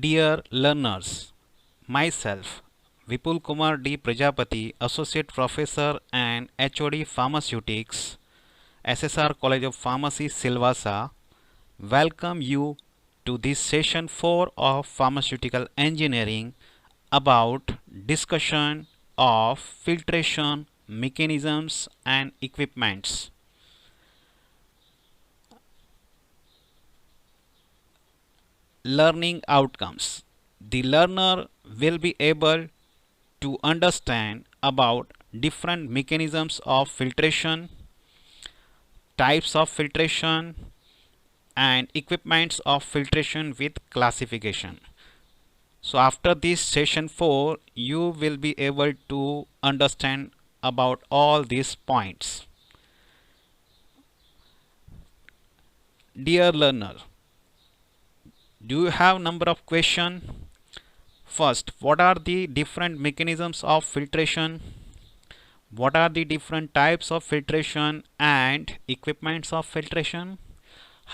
Dear learners, myself, Vipul Kumar D. Prajapati, Associate Professor and HOD Pharmaceutics, SSR College of Pharmacy, Silvassa, welcome you to this session 4 of Pharmaceutical Engineering about discussion of filtration mechanisms and equipments. Learning outcomes. The learner will be able to understand about different mechanisms of filtration, types of filtration, and equipments of filtration with classification. So after this session 4, you will be able to understand about all these points. Dear learner, do you have number of questions? First, what are the different mechanisms of filtration? What are the different types of filtration and equipments of filtration?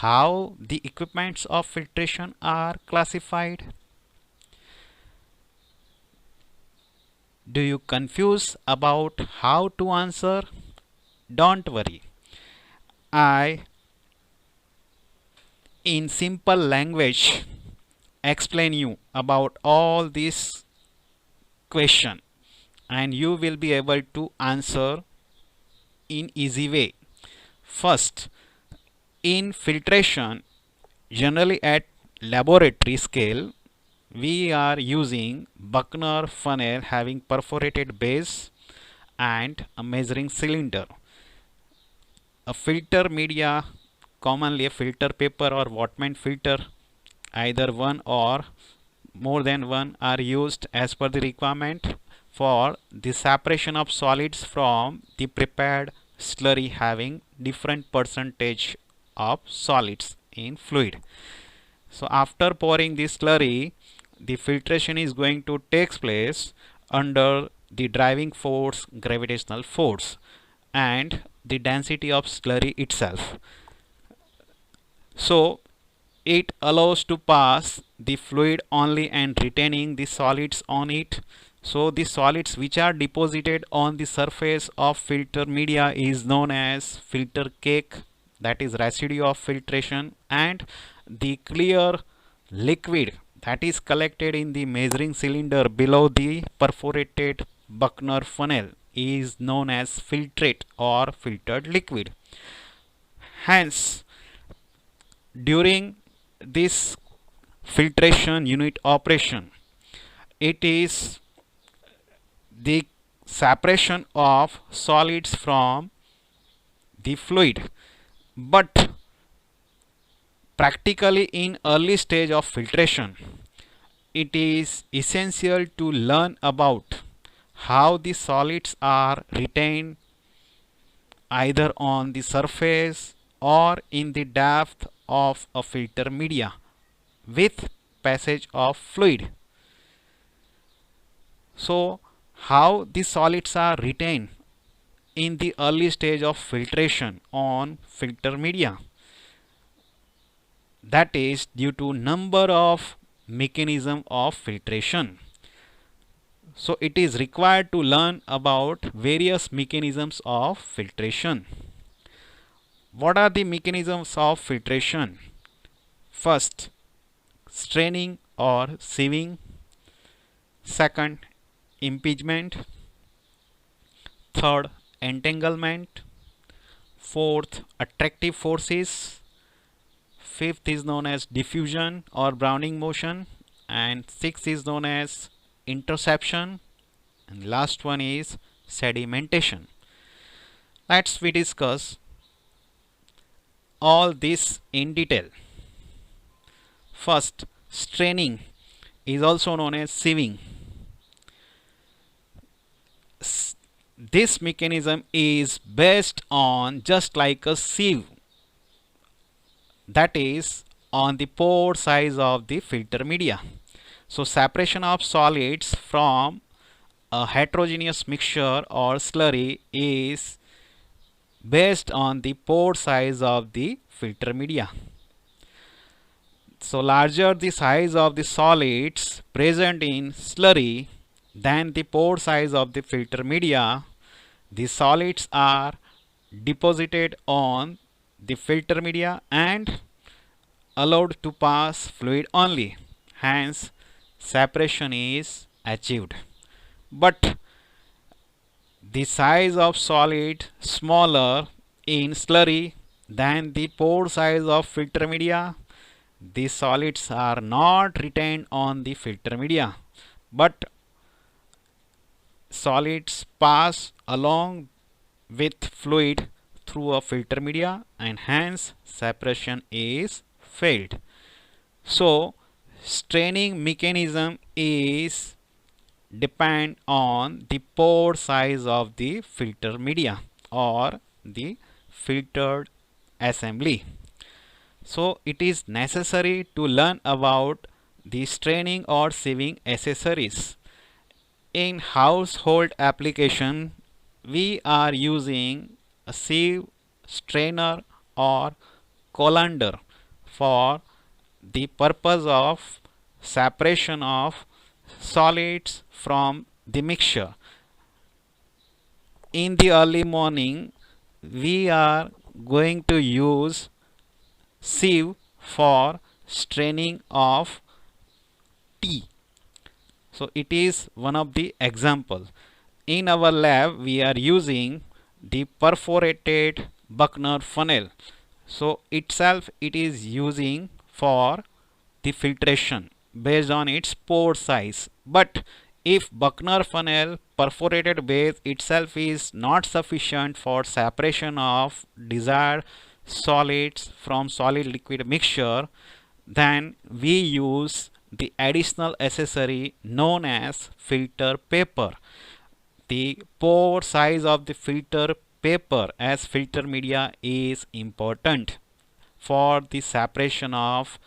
How the equipments of filtration are classified? Do you confuse about how to answer? Don't worry. I, in simple language, explain you about all these question and you will be able to answer in easy way. First, in filtration, generally at laboratory scale, we are using Buchner funnel having perforated base and a measuring cylinder. A filter media, commonly a filter paper or Whatman filter, either one or more than one are used as per the requirement for the separation of solids from the prepared slurry having different percentage of solids in fluid. So after pouring this slurry, the filtration is going to take place under the driving force, gravitational force, and the density of slurry itself. So it allows to pass the fluid only and retaining the solids on it. So the solids which are deposited on the surface of filter media is known as filter cake, that is residue of filtration, and the clear liquid that is collected in the measuring cylinder below the perforated Buchner funnel is known as filtrate or filtered liquid. Hence, during this filtration unit operation, it is the separation of solids from the fluid, but practically in early stage of filtration, it is essential to learn about how the solids are retained either on the surface or in the depth of a filter media with passage of fluid. So how the solids are retained in the early stage of filtration on filter media? That is due to number of mechanism of filtration. So it is required to learn about various mechanisms of filtration. What are the mechanisms of filtration? First, straining or sieving. Second, impingement. Third, entanglement. Fourth, attractive forces. Fifth is known as diffusion or Browning motion, and sixth is known as interception, and last one is sedimentation. Let's we discuss all this in detail. First, straining is also known as sieving. This mechanism is based on just like a sieve, that is on the pore size of the filter media. So separation of solids from a heterogeneous mixture or slurry is based on the pore size of the filter media. So larger the size of the solids present in slurry than the pore size of the filter media, the solids are deposited on the filter media and allowed to pass fluid only. Hence, separation is achieved. But the size of solid smaller in slurry than the pore size of filter media, the solids are not retained on the filter media, but solids pass along with fluid through a filter media and hence separation is failed. So straining mechanism is depend on the pore size of the filter media or the filtered assembly. So it is necessary to learn about the straining or sieving accessories. In household application, we are using a sieve, strainer or colander for the purpose of separation of solids from the mixture. In the early morning, we are going to use sieve for straining of tea. So it is one of the example. In our lab, we are using the perforated Buchner funnel. So itself it is using for the filtration based on its pore size. But if Buchner funnel perforated base itself is not sufficient for separation of desired solids from solid liquid mixture, then we use the additional accessory known as filter paper. The pore size of the filter paper as filter media is important for the separation of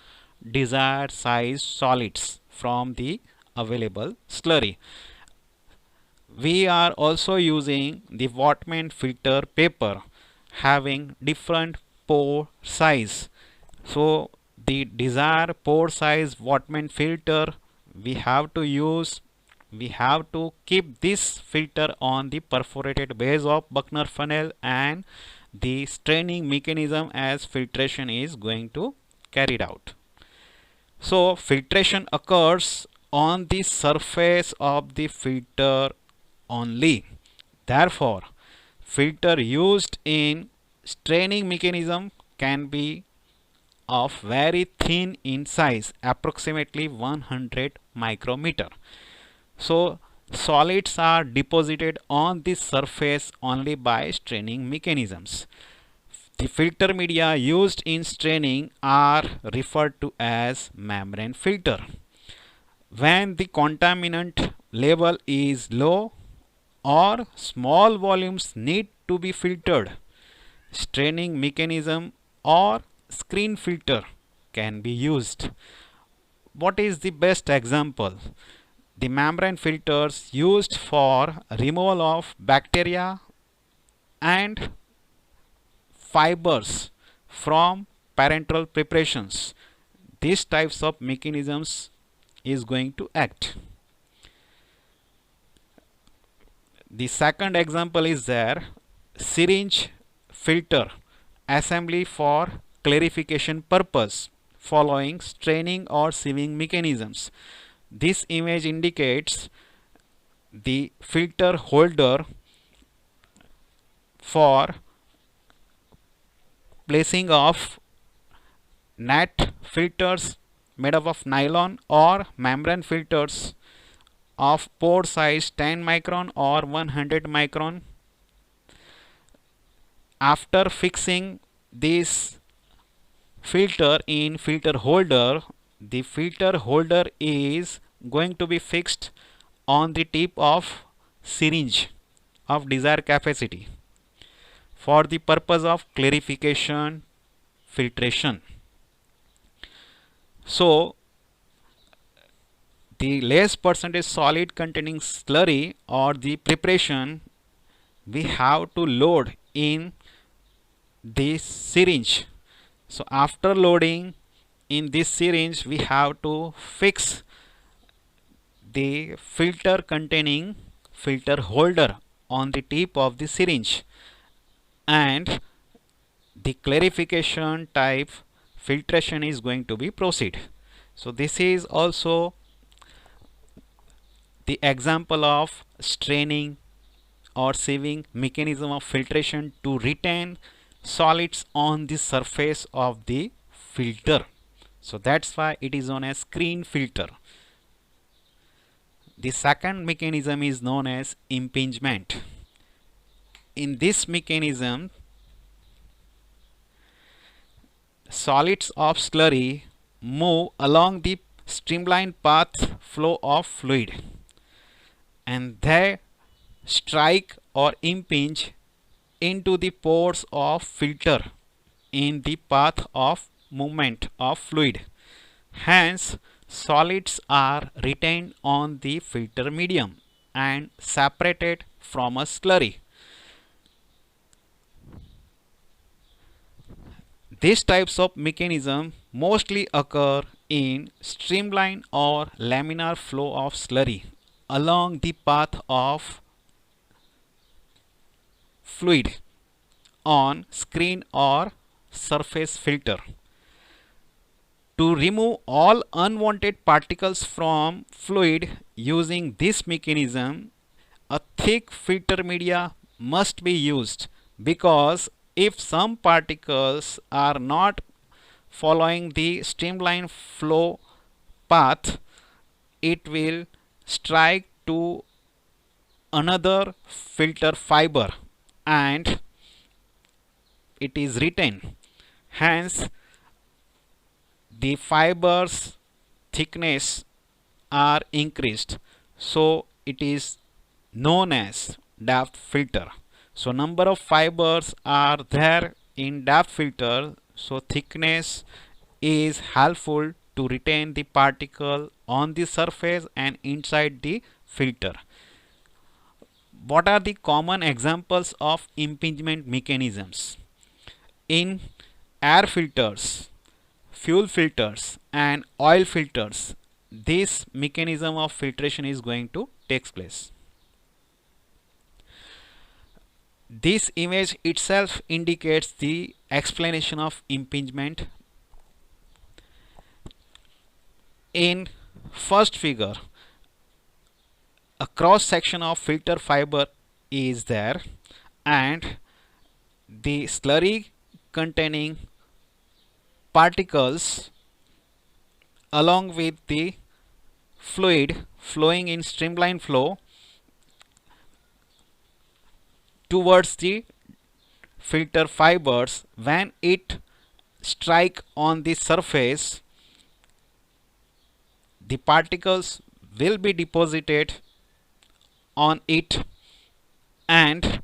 desired size solids from the available slurry. We are also using the Whatman filter paper having different pore size. So the desired pore size Whatman filter we have to keep this filter on the perforated base of Buchner funnel and the straining mechanism as filtration is going to carried out. So filtration occurs on the surface of the filter only. Therefore, filter used in straining mechanism can be of very thin in size, approximately 100 micrometer. So solids are deposited on this surface only by straining mechanisms. The filter media used in straining are referred to as membrane filter. When the contaminant level is low or small volumes need to be filtered, straining mechanism or screen filter can be used. What is the best example? The membrane filters used for removal of bacteria and fibers from parenteral preparations. These types of mechanisms is going to act. The second example is there, syringe filter assembly for clarification purpose following straining or sieving mechanisms. This image indicates the filter holder for placing of net filters made up of nylon or membrane filters of pore size 10 micron or 100 micron. After fixing this filter in filter holder, the filter holder is going to be fixed on the tip of syringe of desired capacity for the purpose of clarification filtration. So the less percentage solid containing slurry or the preparation we have to load in this syringe. So after loading in this syringe we have to fix the filter containing filter holder on the tip of the syringe, and the clarification type filtration is going to be proceed. So this is also the example of straining or sieving mechanism of filtration to retain solids on the surface of the filter. So that's why it is known as screen filter. The second mechanism is known as impingement. In this mechanism, solids of slurry move along the streamlined path flow of fluid, and they strike or impinge into the pores of filter in the path of movement of fluid. Hence, solids are retained on the filter medium and separated from a slurry. These types of mechanism mostly occur in streamline or laminar flow of slurry along the path of fluid on screen or surface filter. To remove all unwanted particles from fluid using this mechanism, a thick filter media must be used, because if some particles are not following the streamline flow path, it will strike to another filter fiber and it is retained. Hence, the fibers thickness are increased, so it is known as depth filter. So number of fibers are there in depth filter, so thickness is helpful to retain the particle on the surface and inside the filter. What are the common examples of impingement mechanisms? In air filters, fuel filters and oil filters, this mechanism of filtration is going to take place. This image itself indicates the explanation of impingement. In first figure, a cross section of filter fiber is there, and the slurry containing particles along with the fluid flowing in streamline flow towards the filter fibers. When it strike on the surface, the particles will be deposited on it and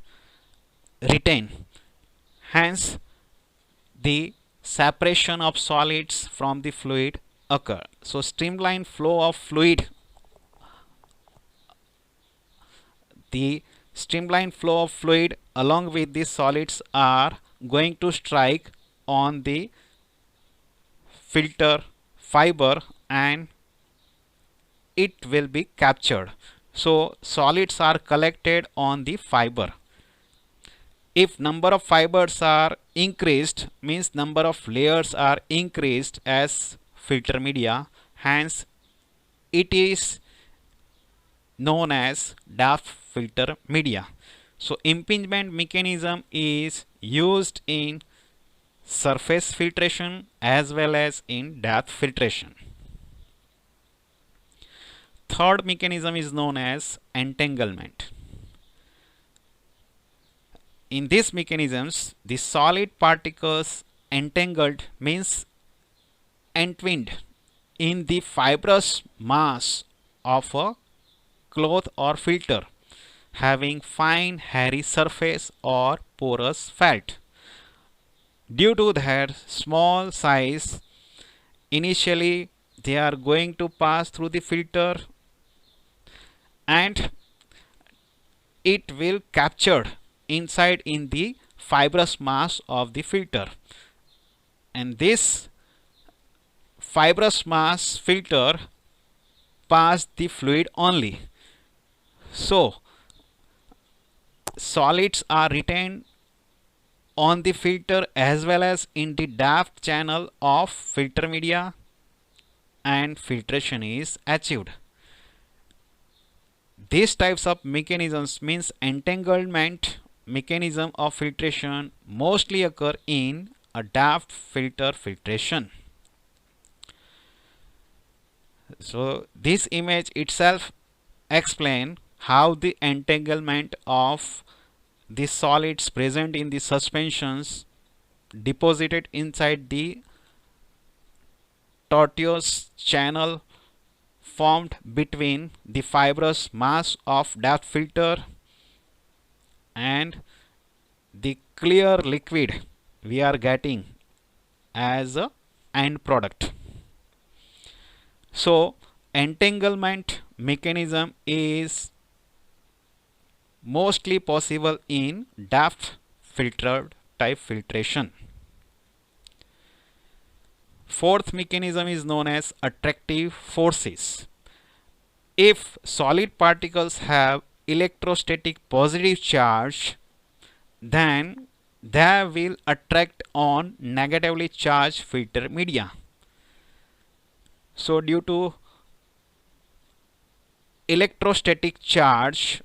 retain. Hence, the separation of solids from the fluid occur. So streamline flow of fluid, the streamline flow of fluid along with the solids are going to strike on the filter fiber and it will be captured. So solids are collected on the fiber. If number of fibers are increased, means number of layers are increased as filter media, hence it is known as depth filter media. So impingement mechanism is used in surface filtration as well as in depth filtration. Third mechanism is known as entanglement. In these mechanisms, the solid particles entangled means entwined in the fibrous mass of a cloth or filter having fine hairy surface or porous felt. Due to their small size, initially they are going to pass through the filter and it will captured inside in the fibrous mass of the filter, and this fibrous mass filter pass the fluid only. So solids are retained on the filter as well as in the depth channel of filter media, and filtration is achieved. These types of mechanisms means entanglement mechanism of filtration mostly occur in a depth filter filtration. So this image itself explain how the entanglement of the solids present in the suspensions deposited inside the tortuous channel formed between the fibrous mass of depth filter and the clear liquid we are getting as a end product. So entanglement mechanism is mostly possible in depth filtered type filtration. Fourth mechanism is known as attractive forces. If solid particles have electrostatic positive charge, then they will attract on negatively charged filter media. So due to electrostatic charge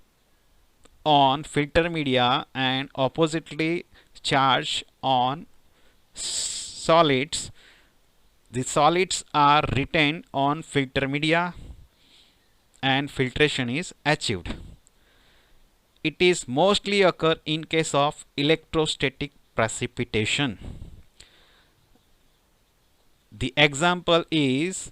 on filter media and oppositely charge on solids, the solids are retained on filter media and filtration is achieved. It is mostly occur in case of electrostatic precipitation. The example is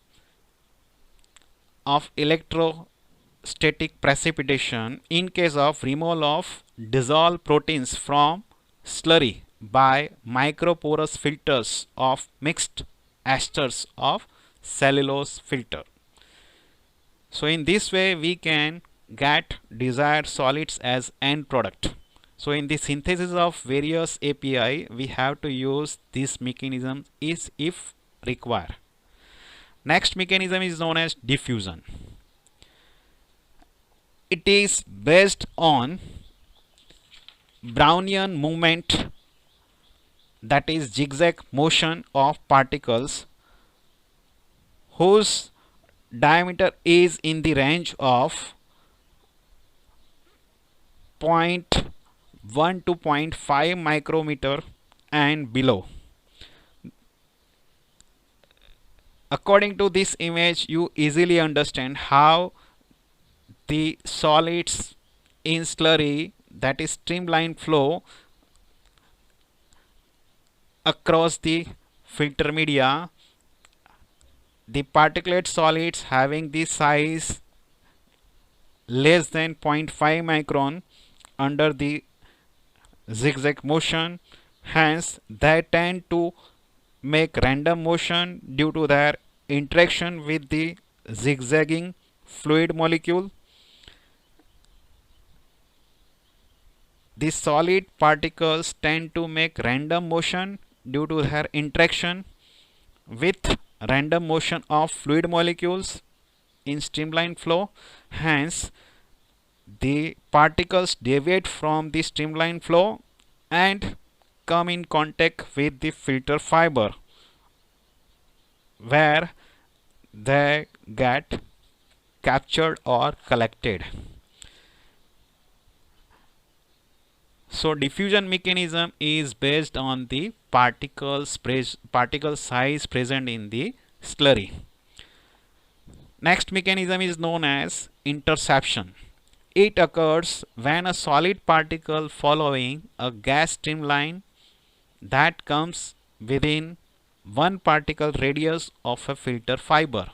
of electrostatic precipitation in case of removal of dissolved proteins from slurry by microporous filters of mixed esters of cellulose filter. So in this way we can get desired solids as end product. So in the synthesis of various API we have to use this mechanism is if required. Next mechanism is known as diffusion. It is based on Brownian movement, that is zigzag motion of particles whose diameter is in the range of 0.1 to 0.5 micrometer and below. According to this image, you easily understand how the solids in slurry, that is streamline flow across the filter media, the particulate solids having the size less than 0.5 micron under the zigzag motion, hence they tend to make random motion due to their interaction with the zigzagging fluid molecule. The solid particles tend to make random motion due to their interaction with random motion of fluid molecules in streamline flow. Hence, the particles deviate from the streamline flow and come in contact with the filter fiber, where they get captured or collected. So diffusion mechanism is based on the particle size present in the slurry. Next mechanism is known as interception. It occurs when a solid particle following a gas streamline that comes within one particle radius of a filter fiber.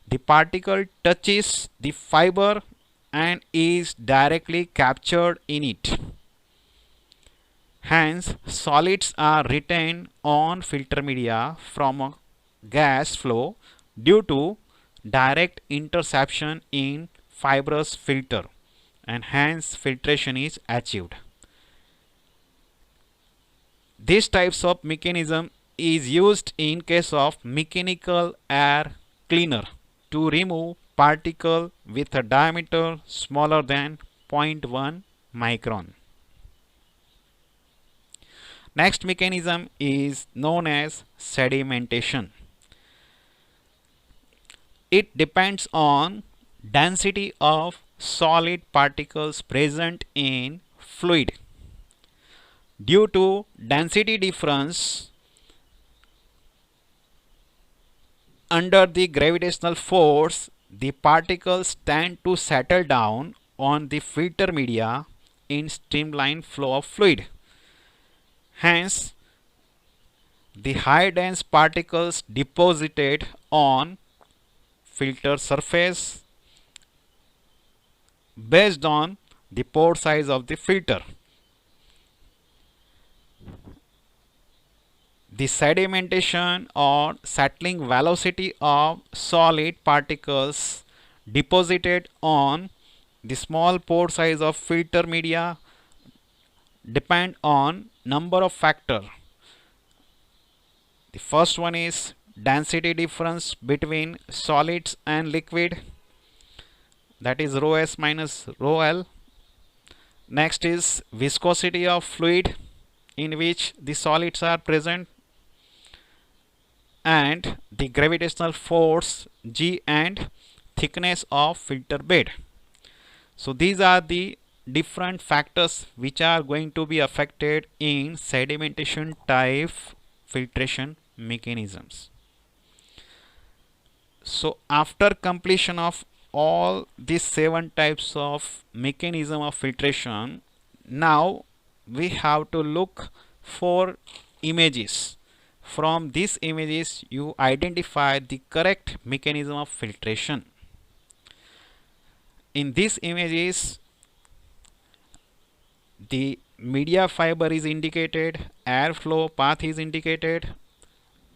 The particle touches the fiber and is directly captured in it. Hence, solids are retained on filter media from a gas flow due to direct interception in fibrous filter, and hence filtration is achieved. These types of mechanism is used in case of mechanical air cleaner to remove particle with a diameter smaller than 0.1 micron. Next mechanism is known as sedimentation. It depends on density of solid particles present in fluid. Due to density difference under the gravitational force, the particles tend to settle down on the filter media in streamlined flow of fluid. Hence, the high dense particles deposited on filter surface based on the pore size of the filter. The sedimentation or settling velocity of solid particles deposited on the small pore size of filter media depend on number of factors. The first one is density difference between solids and liquid, that is rho s minus rho l. Next is viscosity of fluid in which the solids are present, and the gravitational force G and thickness of filter bed. So these are the different factors which are going to be affected in sedimentation type filtration mechanisms. So after completion of all these 7 types of mechanism of filtration, now we have to look for images. From these images you identify the correct mechanism of filtration. In these images, the media fiber is indicated, airflow path is indicated,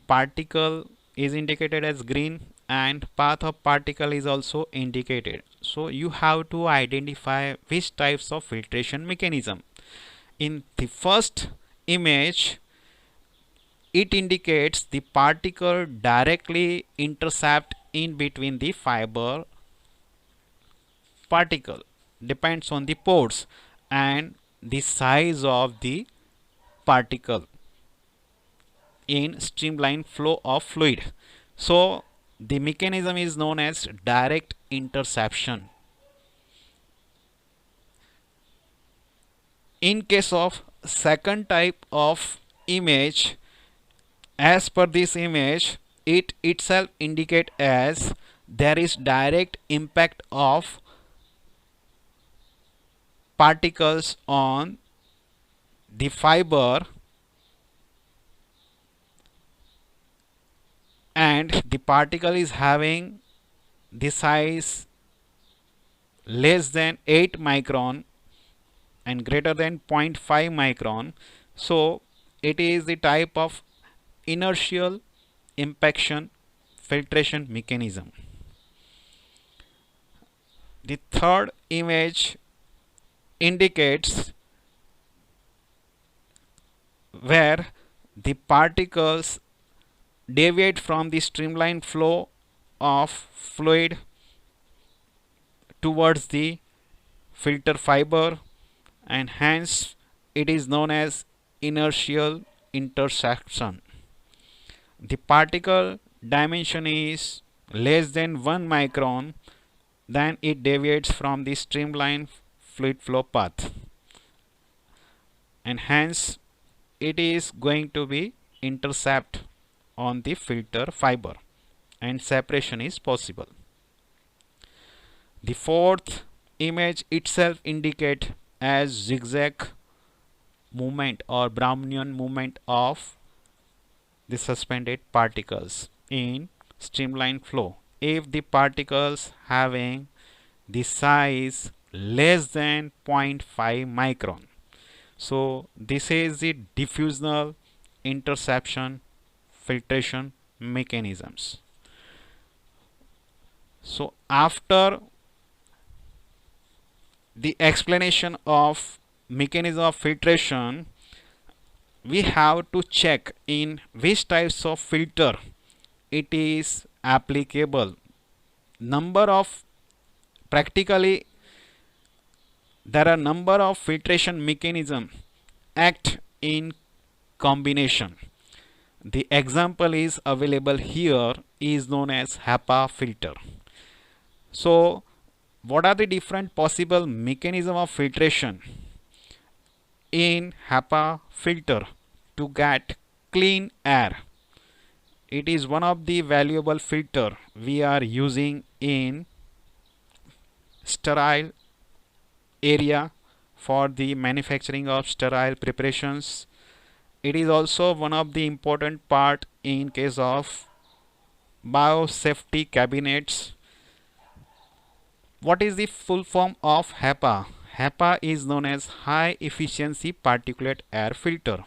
particle is indicated as green, and path of particle is also indicated. So you have to identify which types of filtration mechanism. In the first image, it indicates the particle directly intercept in between the fiber particle, depends on the pores and the size of the particle in streamlined flow of fluid. So the mechanism is known as direct interception. In case of second type of image, as per this image, it itself indicate as there is direct impact of particles on the fiber, and the particle is having the size less than 8 micron and greater than 0.5 micron. So it is the type of inertial impaction filtration mechanism. The third image indicates where the particles deviate from the streamlined flow of fluid towards the filter fiber, and hence it is known as inertial intersection. The particle dimension is less than 1 micron, then it deviates from the streamlined fluid flow path, and hence it is going to be intercept on the filter fiber and separation is possible. The fourth image itself indicate as zigzag movement or Brownian movement of the suspended particles in streamlined flow. If the particles having the size less than 0.5 micron, so this is the diffusional interception filtration mechanisms. So after the explanation of mechanism of filtration, we have to check in which types of filter it is applicable. Number of practically there are number of filtration mechanism act in combination. The example is available here is known as HEPA filter. So what are the different possible mechanism of filtration in HEPA filter to get clean air? It is one of the valuable filter we are using in sterile area for the manufacturing of sterile preparations. It is also one of the important part in case of biosafety cabinets. What is the full form of HEPA? HEPA is known as high efficiency particulate air filter,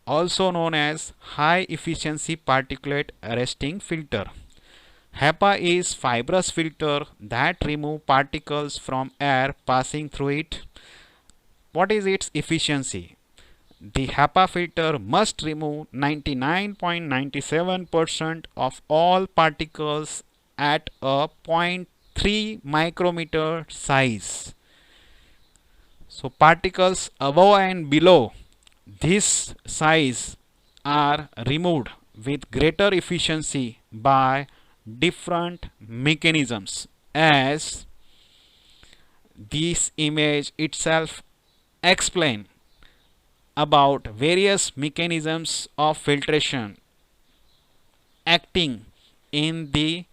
also known as high efficiency particulate arresting filter. HEPA is fibrous filter that remove particles from air passing through it. What is its efficiency? The HEPA filter must remove 99.97% of all particles at a zero point 0.3 micrometer size. So particles above and below this size are removed with greater efficiency by different mechanisms, as this image itself explain about various mechanisms of filtration acting in the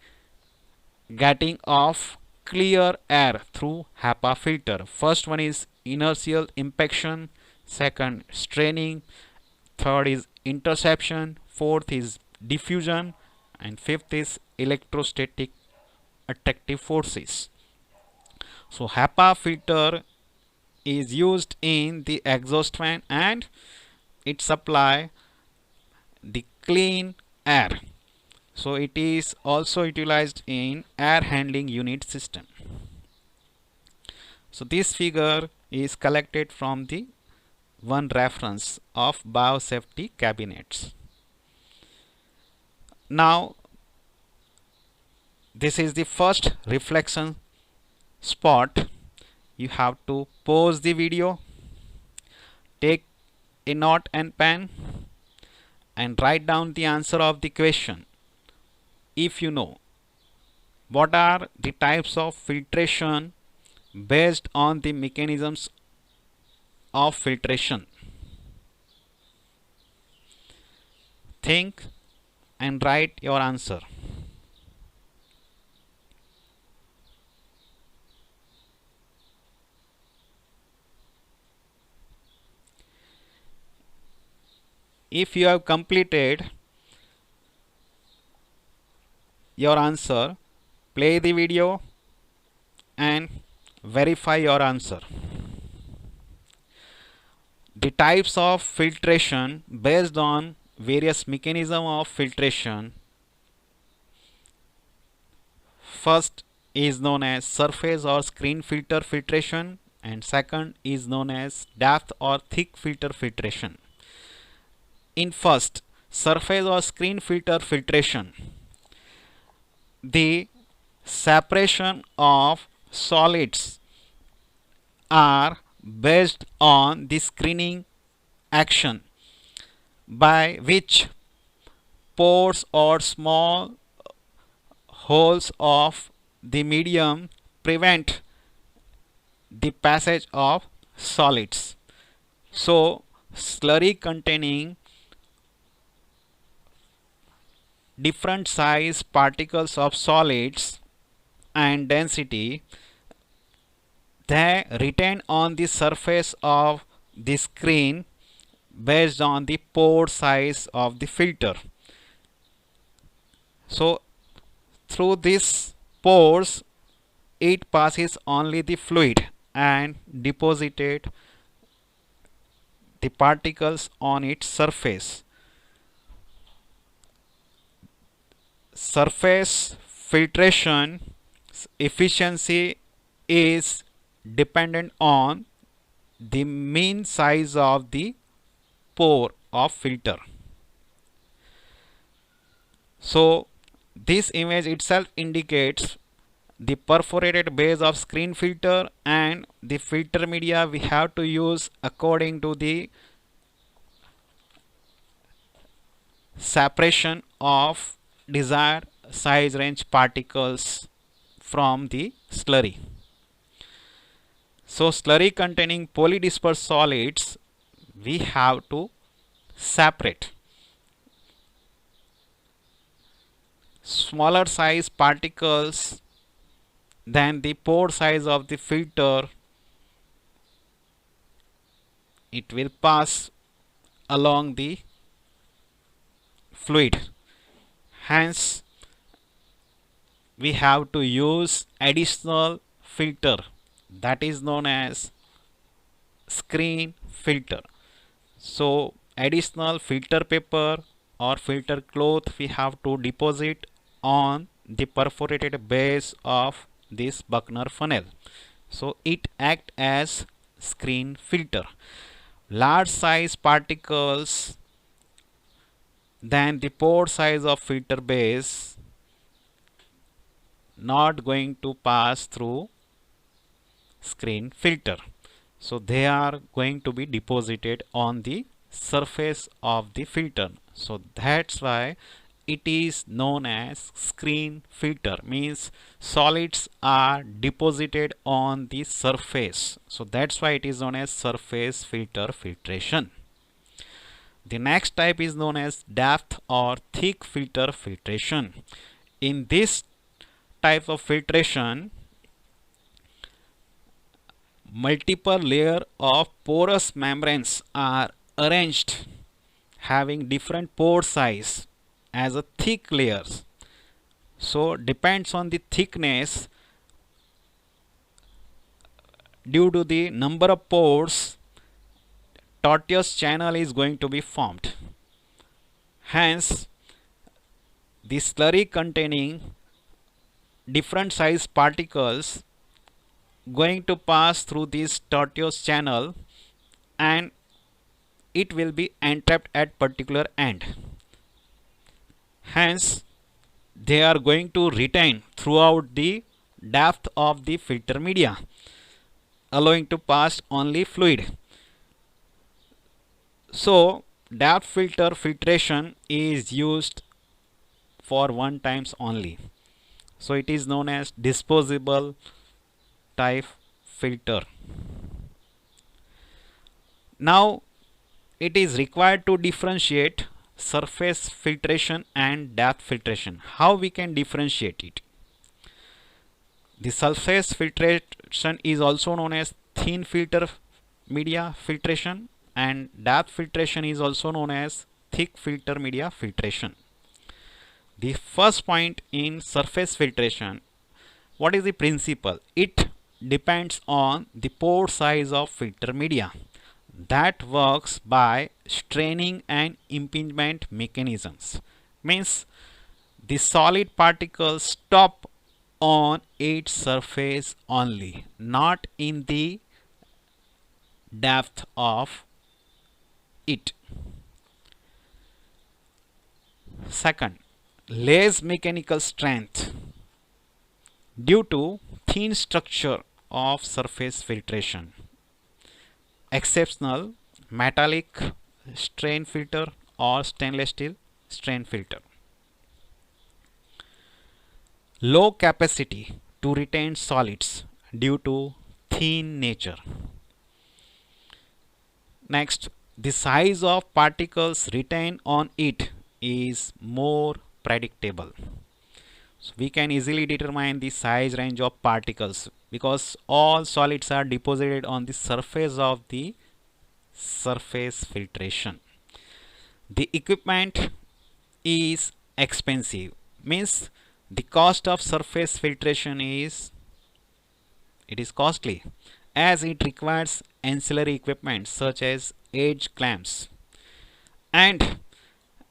getting of clear air through HEPA filter. First one is inertial impaction, second straining, third is interception, fourth is diffusion, and fifth is electrostatic attractive forces. So HEPA filter is used in the exhaust fan and it supply the clean air. So it is also utilized in air handling unit system. So this figure is collected from the one reference of biosafety cabinets. Now this is the first reflection spot. You have to pause the video, take a note and pen and write down the answer of the question. If you know what are the types of filtration based on the mechanisms of filtration, think and write your answer. If you have completed your answer, play the video and verify your answer. The types of filtration based on various mechanism of filtration. First is known as surface or screen filter filtration, and second is known as depth or thick filter filtration. In first, surface or screen filter filtration, the separation of solids are based on the screening action by which pores or small holes of the medium prevent the passage of solids. So slurry containing different size particles of solids and density, they retain on the surface of the screen based on the pore size of the filter. So through these pores it passes only the fluid and deposited the particles on its surface. Surface filtration efficiency is dependent on the mean size of the pore of filter. So this image itself indicates the perforated base of screen filter, and the filter media we have to use according to the separation of desired size range particles from the slurry. So slurry containing polydispersed solids we have to separate. Smaller size particles than the pore size of the filter, it will pass along the fluid. Hence we have to use additional filter, that is known as screen filter. So additional filter paper or filter cloth we have to deposit on the perforated base of this Buchner funnel. So it acts as screen filter. Large size particles than the pore size of filter base not going to pass through screen filter. So they are going to be deposited on the surface of the filter. So that's why it is known as screen filter, means solids are deposited on the surface. So that's why it is known as surface filter filtration. The next type is known as depth or thick filter filtration. In this type of filtration, multiple layers of porous membranes are arranged having different pore size as a thick layers. So depends on the thickness, due to the number of pores, tortuous channel is going to be formed. Hence the slurry containing different size particles going to pass through this tortuous channel, and it will be entrapped at particular end. Hence they are going to retain throughout the depth of the filter media, allowing to pass only fluid. So depth filter filtration is used for one times only. So it is known as disposable type filter. Now it is required to differentiate surface filtration and depth filtration. How we can differentiate it? The surface filtration is also known as thin filter media filtration, and depth filtration is also known as thick filter media filtration. The first point in surface filtration, what is the principle? It depends on the pore size of filter media. That works by straining and impingement mechanisms. Means the solid particles stop on its surface only, not in the depth of it. Second, less mechanical strength due to thin structure of surface filtration. Exceptional metallic strain filter or stainless steel strain filter. Low capacity to retain solids due to thin nature. Next, the size of particles retained on it is more predictable. So we can easily determine the size range of particles because all solids are deposited on the surface of the surface filtration. The equipment is expensive, means the cost of surface filtration is costly, as it requires ancillary equipment such as edge clamps, and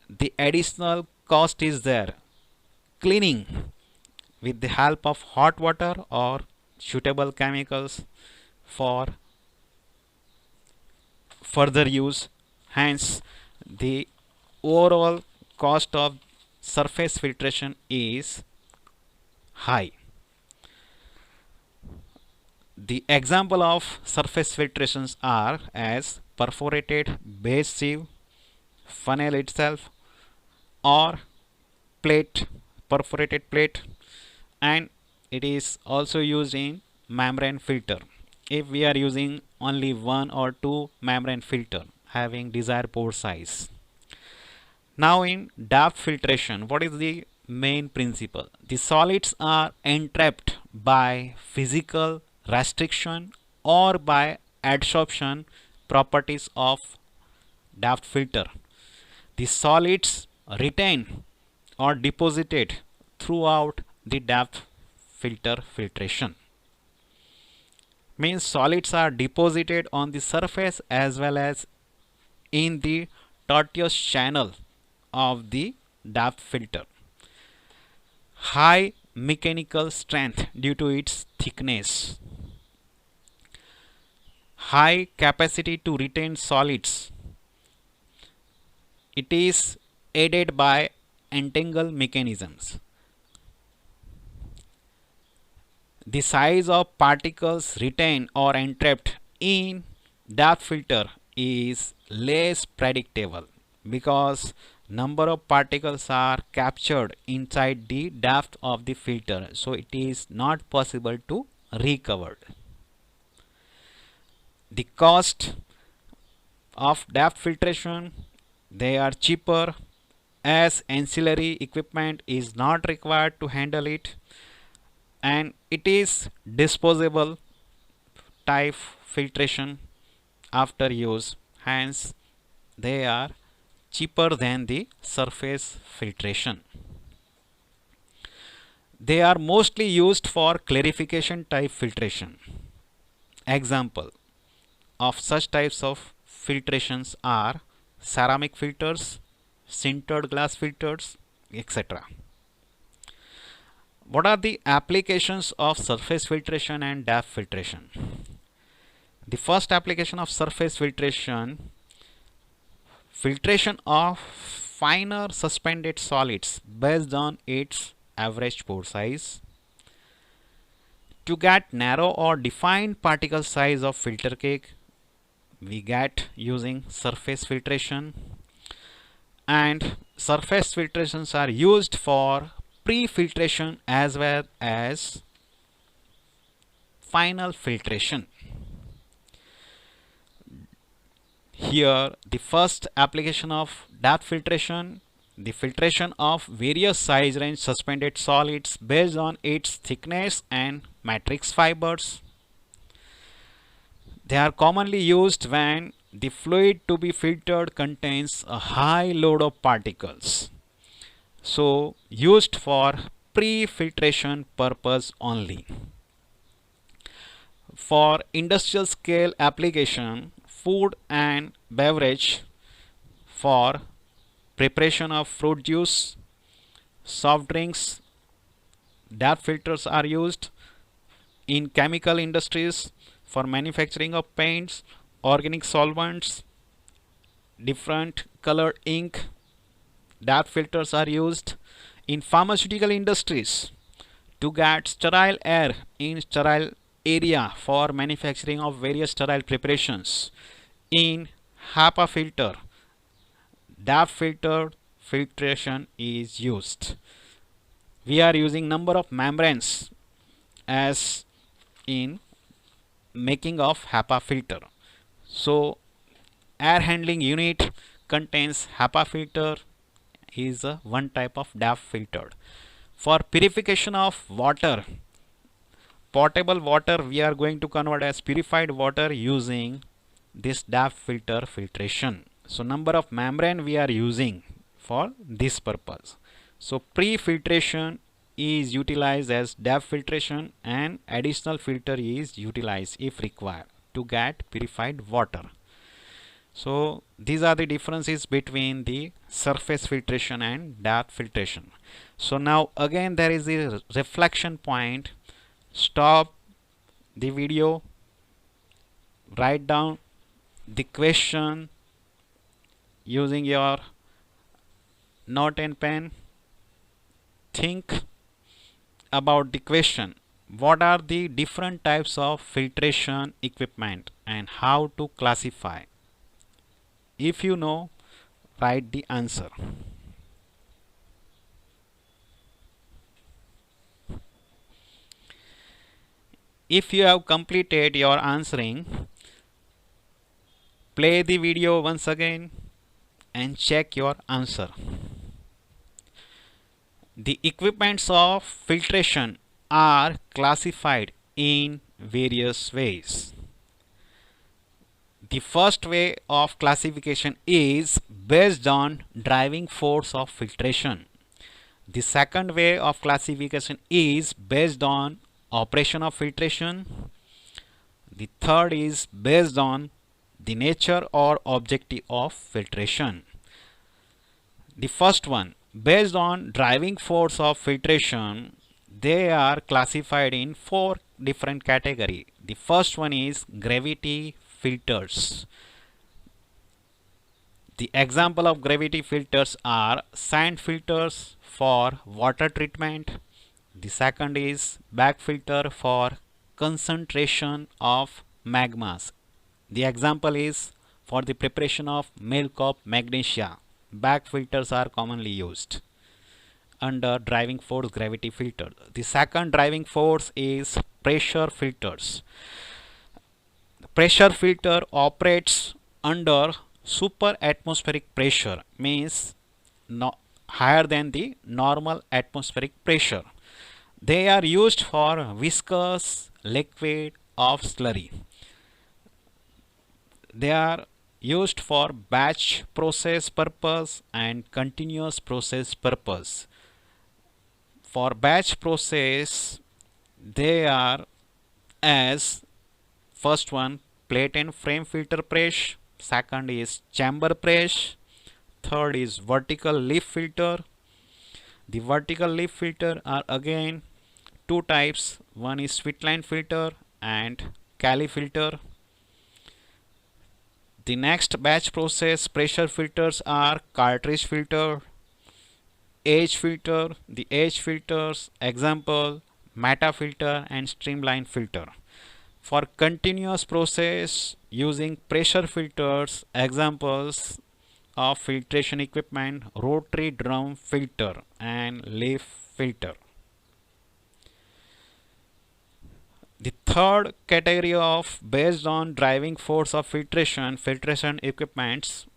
the additional cost is there, cleaning with the help of hot water or suitable chemicals for further use, Hence, the overall cost of surface filtration is high. The example of surface filtrations are as perforated base sieve, funnel itself, or plate, perforated plate, and it is also used in membrane filter if we are using only one or two membrane filter having desired pore size. Now in depth filtration, what is the main principle? The solids are entrapped by physical restriction or by adsorption properties of depth filter. The solids retain or deposited throughout the depth filter filtration. Means solids are deposited on the surface as well as in the tortuous channel of the depth filter. High mechanical strength due to its thickness. High capacity to retain solids. It is aided by entangle mechanisms. The size of particles retained or entrapped in depth filter is less predictable because number of particles are captured inside the depth of the filter, so it is not possible to recover. The cost of depth filtration, they are cheaper as ancillary equipment is not required to handle it, and it is disposable type filtration after use, hence they are cheaper than the surface filtration. They are mostly used for clarification type filtration. Example of such types of filtrations are ceramic filters, sintered glass filters, etc. What are the applications of surface filtration and depth filtration? The first application of surface filtration, filtration of finer suspended solids based on its average pore size. To get narrow or defined particle size of filter cake, we get using surface filtration, and surface filtrations are used for pre-filtration as well as final filtration. Here the first application of depth filtration, the filtration of various size range suspended solids based on its thickness and matrix fibers. They are commonly used when the fluid to be filtered contains a high load of particles, so used for pre-filtration purpose only. For industrial scale application, food and beverage, for preparation of fruit juice, soft drinks, depth filters are used. In chemical industries, for manufacturing of paints, organic solvents, different colored ink, depth filters are used. In pharmaceutical industries, to get sterile air in sterile area for manufacturing of various sterile preparations, in HEPA filter, depth filter filtration is used. We are using number of membranes as in making of HEPA filter. So air handling unit contains HEPA filter is one type of depth filter. For purification of water, potable water we are going to convert as purified water using this depth filter filtration. So number of membrane we are using for this purpose. So pre-filtration is utilized as depth filtration and additional filter is utilized if required to get purified water. So these are the differences between the surface filtration and depth filtration. So now again there is a reflection point. Stop the video, write down the question using your note and pen, think about the question. What are the different types of filtration equipment and how to classify? If you know, write the answer. If you have completed your answering, play the video once again and check your answer. The equipments of filtration are classified in various ways. The first way of classification is based on driving force of filtration. The second way of classification is based on operation of filtration. The third is based on the nature or objective of filtration. The first one, based on driving force of filtration, they are classified in four different categories. The first one is gravity filters. The example of gravity filters are sand filters for water treatment. The second is bag filter for concentration of magmas. The example is for the preparation of milk of magnesia. Bag filters are commonly used under driving force gravity filter. The second driving force is pressure filters. The pressure filter operates under super atmospheric pressure, means higher than the normal atmospheric pressure. They are used for viscous liquid of slurry. They are used for batch process purpose and continuous process purpose. For batch process, they are as first one, plate and frame filter press, second is chamber press, third is vertical leaf filter. The vertical leaf filter are again two types, one is Sweetline filter and Cali filter. The next batch process pressure filters are cartridge filter, edge filter. The edge filters example Meta filter and Streamline filter. For continuous process using pressure filters, examples of filtration equipment rotary drum filter and leaf filter. The third category of based on driving force of filtration equipments,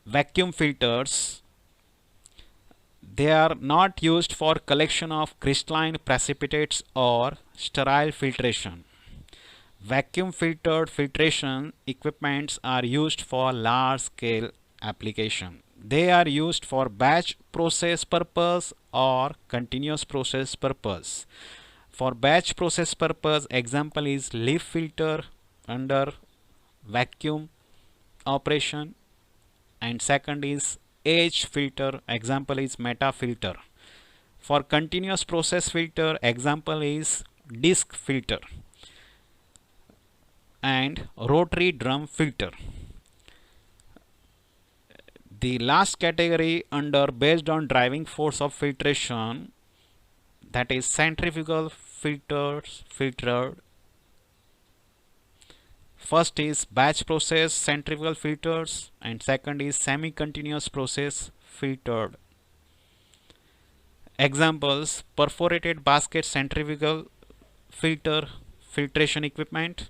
vacuum filters. They are not used for collection of crystalline precipitates or sterile filtration. Vacuum filtered filtration equipments are used for large scale application. They are used for batch process purpose or continuous process purpose. For batch process purpose, example is leaf filter under vacuum operation, and second is edge filter, example is Meta filter. For continuous process filter, example is disc filter and rotary drum filter. The last category under based on driving force of filtration, that is centrifugal filters filtered. First is batch process centrifugal filters and second is semi-continuous process filtered. Examples: perforated basket centrifugal filter filtration equipment.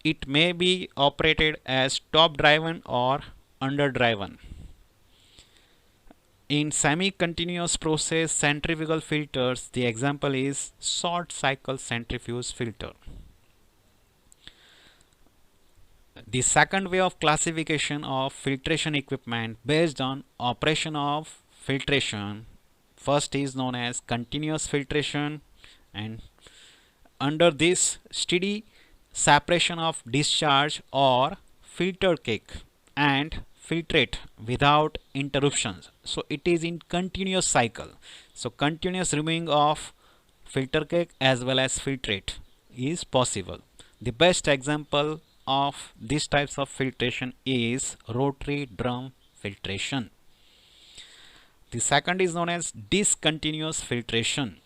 It may be operated as top driven or under driven. In semi-continuous process centrifugal filters, the example is short cycle centrifuge filter. The second way of classification of filtration equipment based on operation of filtration, first is known as continuous filtration, and under this steady separation of discharge or filter cake and filtrate without interruptions. So it is in continuous cycle. So continuous removing of filter cake as well as filtrate is possible. The best example of these types of filtration is rotary drum filtration. The second is known as discontinuous filtration.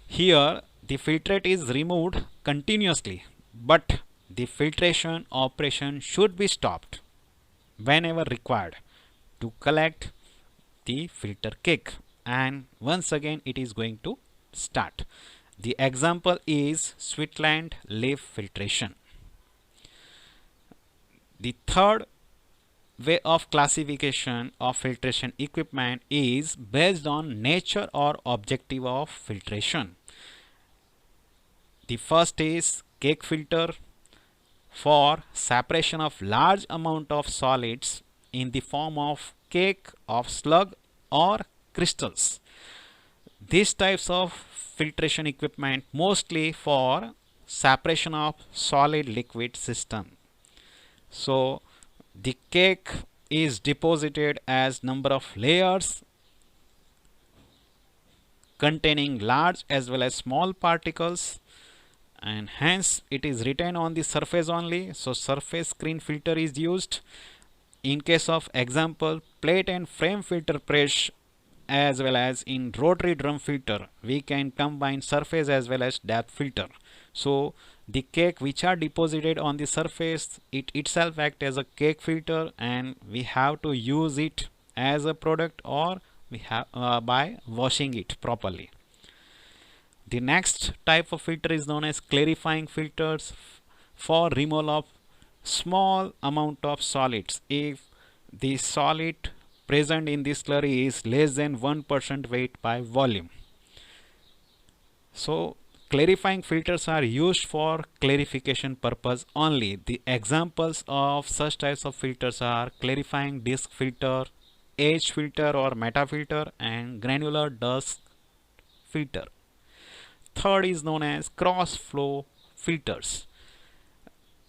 Here the filtrate is removed continuously, but the filtration operation should be stopped whenever required to collect the filter cake, and once again it is going to start. The example is Switzerland leaf filtration. The third way of classification of filtration equipment is based on nature or objective of filtration. The first is cake filter for separation of large amount of solids in the form of cake of slug or crystals. These types of filtration equipment mostly for separation of solid liquid system. So the cake is deposited as number of layers containing large as well as small particles, and hence it is written on the surface only. So surface screen filter is used. In case of example, plate and frame filter press, as well as in rotary drum filter, we can combine surface as well as depth filter. So the cake which are deposited on the surface, it itself act as a cake filter, and we have to use it as a product, or we have by washing it properly. The next type of filter is known as clarifying filters for removal of small amount of solids if the solid present in this slurry is less than 1% weight by volume. So clarifying filters are used for clarification purpose only. The examples of such types of filters are clarifying disc filter, edge filter or meta filter, and granular dust filter. Third is known as cross flow filters.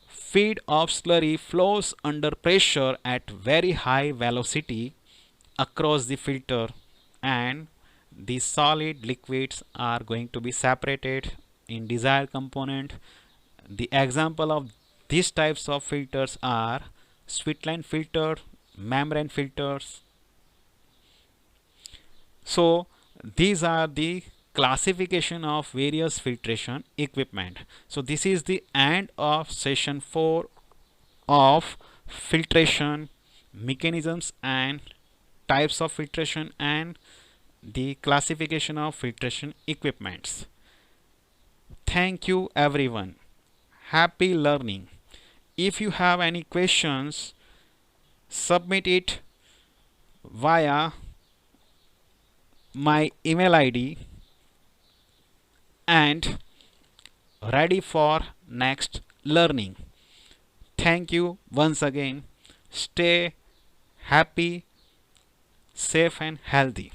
Feed of slurry flows under pressure at very high velocity across the filter, and the solid liquids are going to be separated in desired component. The example of these types of filters are Switzerland filter, membrane filters. So these are the classification of various filtration equipment. So this is the end of session 4 of filtration mechanisms and types of filtration and the classification of filtration equipments. Thank you everyone. Happy learning. If you have any questions, submit it via my email ID, and ready for next learning. Thank you once again. Stay happy, safe and healthy.